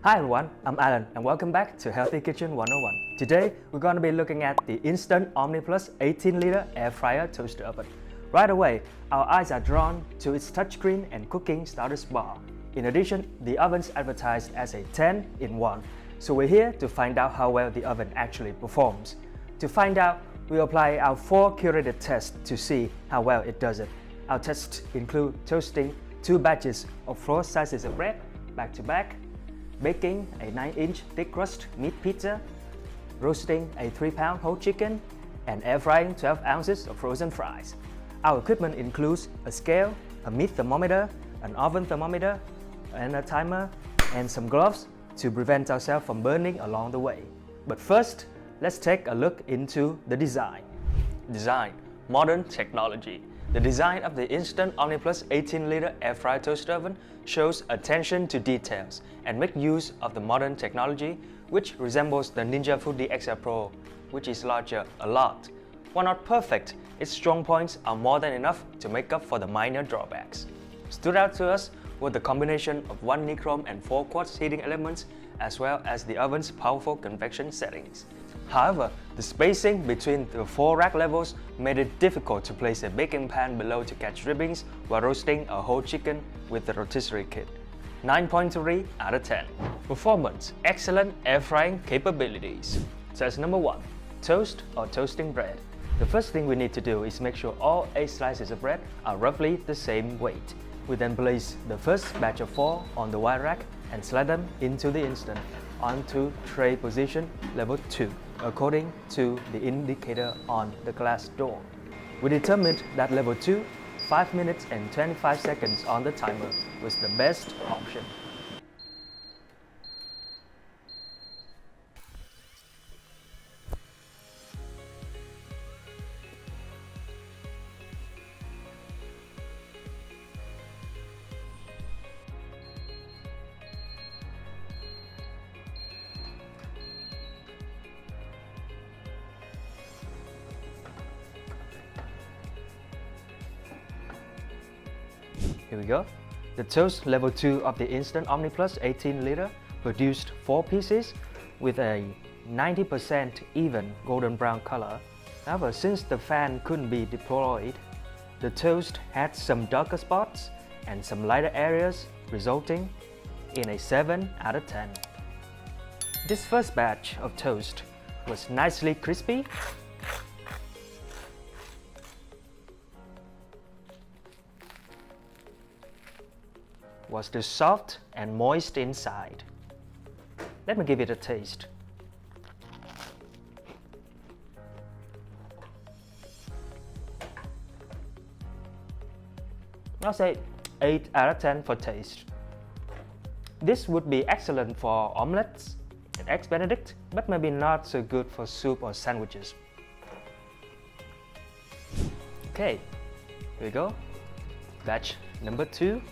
Hi everyone, I'm Alan and welcome back to Healthy Kitchen 101. Today we're going to be looking at the Instant Omni Plus 18-liter air fryer toaster oven. Right away, our eyes are drawn to its touchscreen and cooking status bar. In addition, the oven's advertised as a 10-in-1, so we're here to find out how well the oven actually performs. To find out, we apply our 4 curated tests to see how well it does it. Our tests include toasting 2 batches of 4 slices of bread back to back, baking a 9-inch thick-crust meat pizza, roasting a 3-pound whole chicken, and air frying 12 ounces of frozen fries. Our equipment includes a scale, a meat thermometer, an oven thermometer, and a timer, and some gloves to prevent ourselves from burning along the way. But first, let's take a look into the design. Design: modern technology. The design of the Instant Omni Plus 18-liter air fryer toaster oven shows attention to details and make use of the modern technology, which resembles the Ninja Food DXL Pro, which is larger a lot. While not perfect, its strong points are more than enough to make up for the minor drawbacks. Stood out to us were the combination of 1 nichrome and 4 quartz heating elements, as well as the oven's powerful convection settings. However, the spacing between the 4 rack levels made it difficult to place a baking pan below to catch drippings while roasting a whole chicken with the rotisserie kit. 9.3 out of 10. Performance: excellent air frying capabilities. Test number 1. Toast or toasting bread. The first thing we need to do is make sure all 8 slices of bread are roughly the same weight. We then place the first batch of 4 on the wire rack and slide them into the Instant onto tray position level 2, according to the indicator on the glass door. We determined that level 2, 5 minutes and 25 seconds on the timer, was the best option. Here we go. The toast level 2 of the Instant Omni Plus 18-liter produced 4 pieces with a 90% even golden brown color. However, since the fan couldn't be deployed, the toast had some darker spots and some lighter areas, resulting in a 7 out of 10. This first batch of toast was nicely crispy, was still soft and moist inside. Let me give it a taste. I'll say 8 out of 10 for taste. This would be excellent for omelets and eggs benedict, but maybe not so good for soup or sandwiches. Okay, here we go. Batch number 2.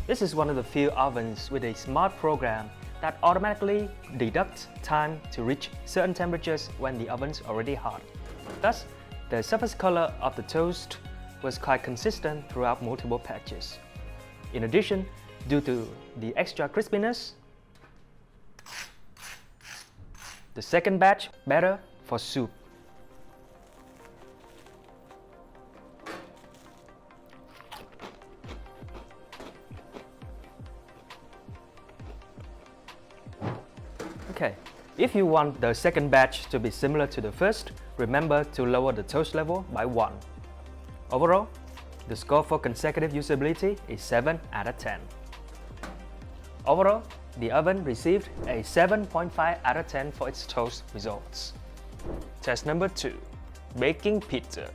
This is one of the few ovens with a smart program that automatically deducts time to reach certain temperatures when the oven's already hot. Thus, the surface color of the toast was quite consistent throughout multiple batches. In addition, due to the extra crispiness, the second batch better for soup. Okay, if you want the second batch to be similar to the first, remember to lower the toast level by 1. Overall, the score for consecutive usability is 7 out of 10. Overall, the oven received a 7.5 out of 10 for its toast results. Test number 2. Baking pizza.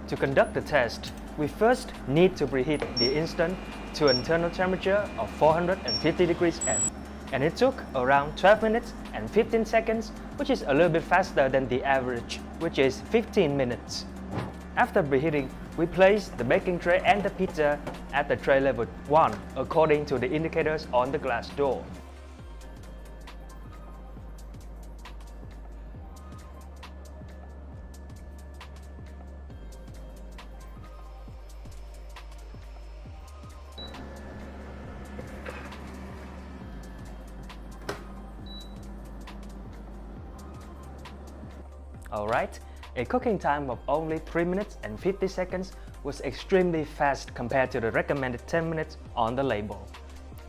To conduct the test, we first need to preheat the Instant to an internal temperature of 450 degrees F, and it took around 12 minutes and 15 seconds, which is a little bit faster than the average, which is 15 minutes. After preheating, we place the baking tray and the pizza at the tray level 1 according to the indicators on the glass door. Alright, a cooking time of only 3 minutes and 50 seconds was extremely fast compared to the recommended 10 minutes on the label.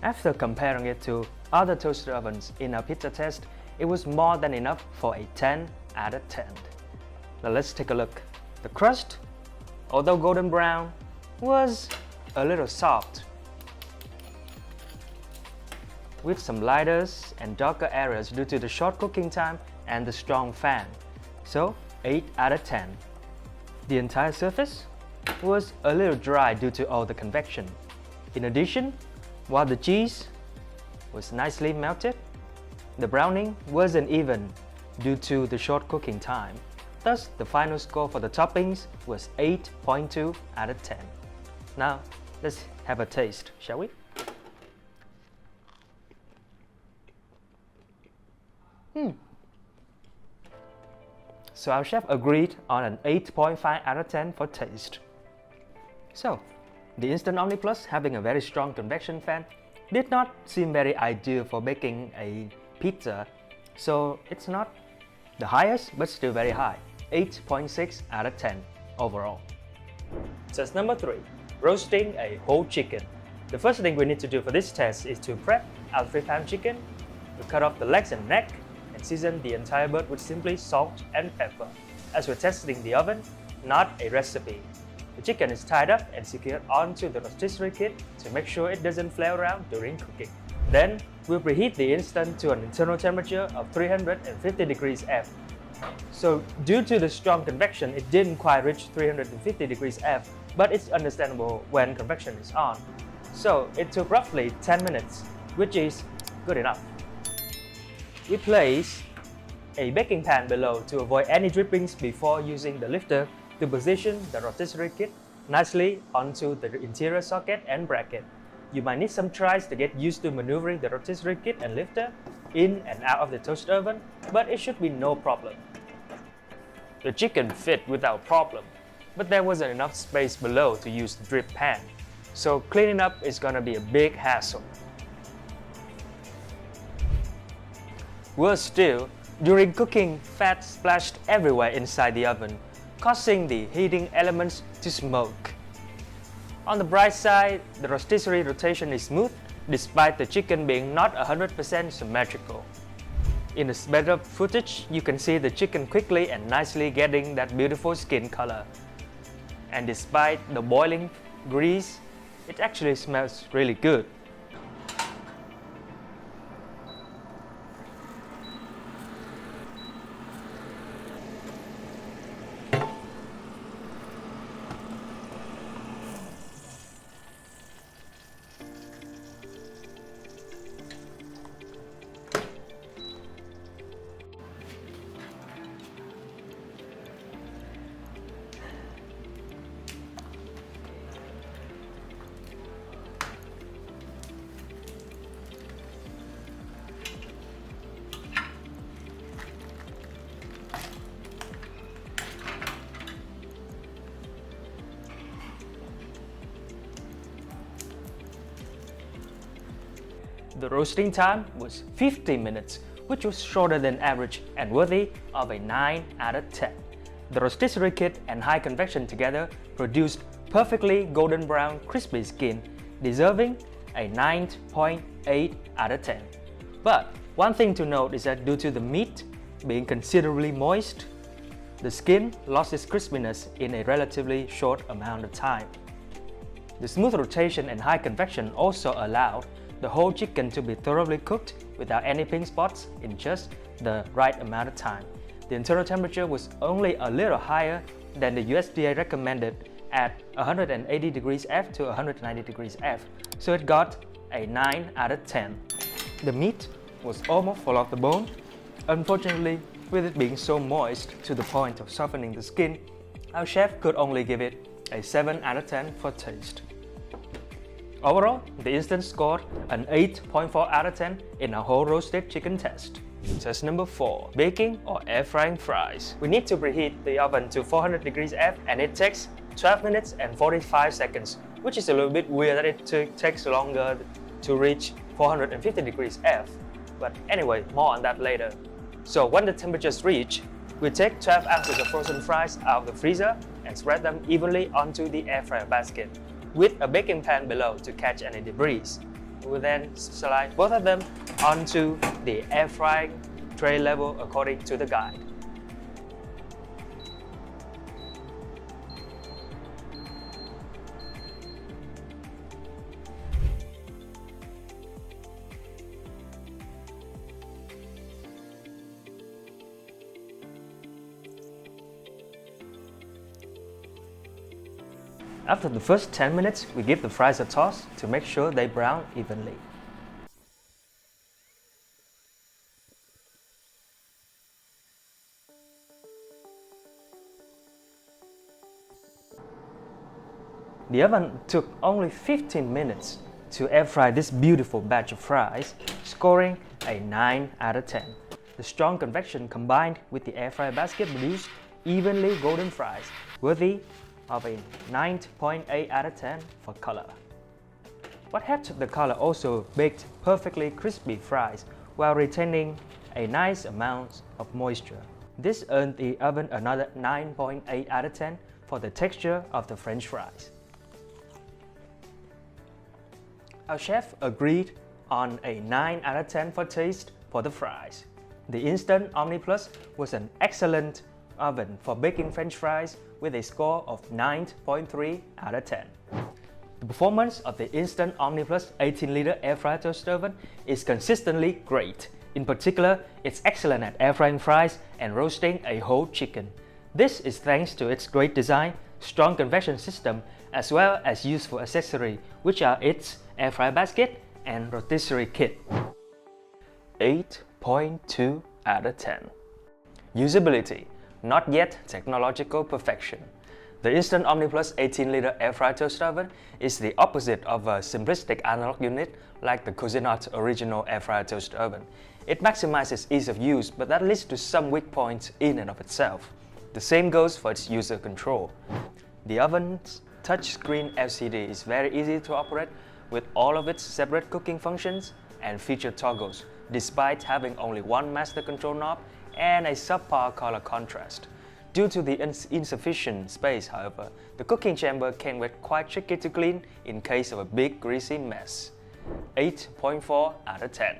After comparing it to other toaster ovens in our pizza test, it was more than enough for a 10 out of 10. Now let's take a look. The crust, although golden brown, was a little soft, with some lighter and darker areas due to the short cooking time and the strong fan. So 8 out of 10. The entire surface was a little dry due to all the convection. In addition, while the cheese was nicely melted, the browning wasn't even due to the short cooking time. Thus, the final score for the toppings was 8.2 out of 10. Now, let's have a taste, shall we? So our chef agreed on an 8.5 out of 10 for taste. So, the Instant Omni Plus, having a very strong convection fan, did not seem very ideal for baking a pizza, so it's not the highest but still very high, 8.6 out of 10 overall. Test number 3, roasting a whole chicken. The first thing we need to do for this test is to prep our 3-pound chicken. We cut off the legs and neck, and season the entire bird with simply salt and pepper, as we're testing the oven, not a recipe. The chicken is tied up and secured onto the rotisserie kit to make sure it doesn't flare around during cooking. Then, we'll preheat the instant to an internal temperature of 350 degrees F. So, due to the strong convection, it didn't quite reach 350 degrees F, but it's understandable when convection is on. So, it took roughly 10 minutes, which is good enough. We place a baking pan below to avoid any drippings before using the lifter to position the rotisserie kit nicely onto the interior socket and bracket. You might need some tries to get used to maneuvering the rotisserie kit and lifter in and out of the toast oven, but it should be no problem. The chicken fit without problem, but there wasn't enough space below to use the drip pan, so cleaning up is gonna be a big hassle. Worse still, during cooking, fat splashed everywhere inside the oven, causing the heating elements to smoke. On the bright side, the rotisserie rotation is smooth, despite the chicken being not 100% symmetrical. In the sped up footage, you can see the chicken quickly and nicely getting that beautiful skin color. And despite the boiling grease, it actually smells really good. The roasting time was 50 minutes, which was shorter than average and worthy of a 9 out of 10. The rotisserie kit and high convection together produced perfectly golden brown crispy skin, deserving a 9.8 out of 10. But one thing to note is that due to the meat being considerably moist, the skin lost its crispiness in a relatively short amount of time. The smooth rotation and high convection also allowed the whole chicken to be thoroughly cooked without any pink spots in just the right amount of time. The internal temperature was only a little higher than the USDA recommended at 180 degrees F to 190 degrees F, so it got a 9 out of 10. The meat was almost full off the bone, Unfortunately, with it being so moist to the point of softening the skin, our chef could only give it a 7 out of 10 for taste. Overall, the Instant scored an 8.4 out of 10 in our whole roasted chicken test. Test number 4. Baking or air frying fries. We need to preheat the oven to 400 degrees F and it takes 12 minutes and 45 seconds, which is a little bit weird that it takes longer to reach 450 degrees F. But anyway, more on that later. So when the temperatures reach, we take 12 ounces of frozen fries out of the freezer and spread them evenly onto the air fryer basket with a baking pan below to catch any debris. We will then slide both of them onto the air frying tray level according to the guide. After the first 10 minutes, we give the fries a toss to make sure they brown evenly. The oven took only 15 minutes to air fry this beautiful batch of fries, scoring a 9 out of 10. The strong convection combined with the air fryer basket produced evenly golden fries, worthy of a 9.8 out of 10 for color. What helped the color also baked perfectly crispy fries while retaining a nice amount of moisture. This earned the oven another 9.8 out of 10 for the texture of the French fries. Our chef agreed on a 9 out of 10 for taste for the fries. The Instant Omni Plus was an excellent oven for baking French fries with a score of 9.3 out of 10. The performance of the Instant Omni Plus 18-liter air fryer toaster oven is consistently great. In particular, it's excellent at air frying fries and roasting a whole chicken. This is thanks to its great design, strong convection system, as well as useful accessory, which are its air fryer basket and rotisserie kit. 8.2 out of 10. Usability. Not yet technological perfection. The Instant Omni Plus 18-liter air fryer toaster oven is the opposite of a simplistic analog unit like the Cuisinart original air fryer toaster oven. It maximizes ease of use, but that leads to some weak points in and of itself. The same goes for its user control. The oven's touchscreen LCD is very easy to operate with all of its separate cooking functions and feature toggles, despite having only one master control knob and a subpar color contrast. Due to the insufficient space, however, the cooking chamber can get quite tricky to clean in case of a big greasy mess. 8.4 out of 10.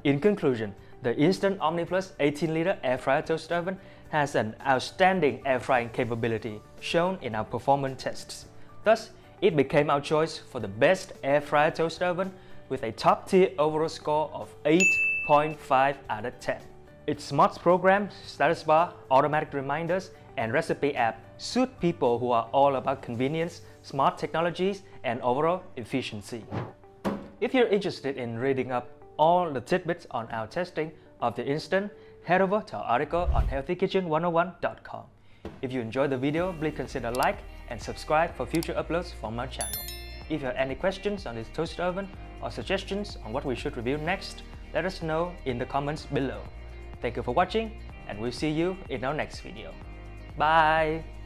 In conclusion, the Instant Omni Plus 18-liter air fryer toaster oven has an outstanding air frying capability shown in our performance tests. Thus, it became our choice for the best air fryer toaster oven with a top-tier overall score of 8.5 out of 10. Its smart program, status bar, automatic reminders, and recipe app suit people who are all about convenience, smart technologies, and overall efficiency. If you're interested in reading up all the tidbits on our testing of the Instant, head over to our article on healthykitchen101.com. If you enjoyed the video, please consider like and subscribe for future uploads from our channel. If you have any questions on this toaster oven or suggestions on what we should review next, let us know in the comments below. Thank you for watching, and we'll see you in our next video. Bye!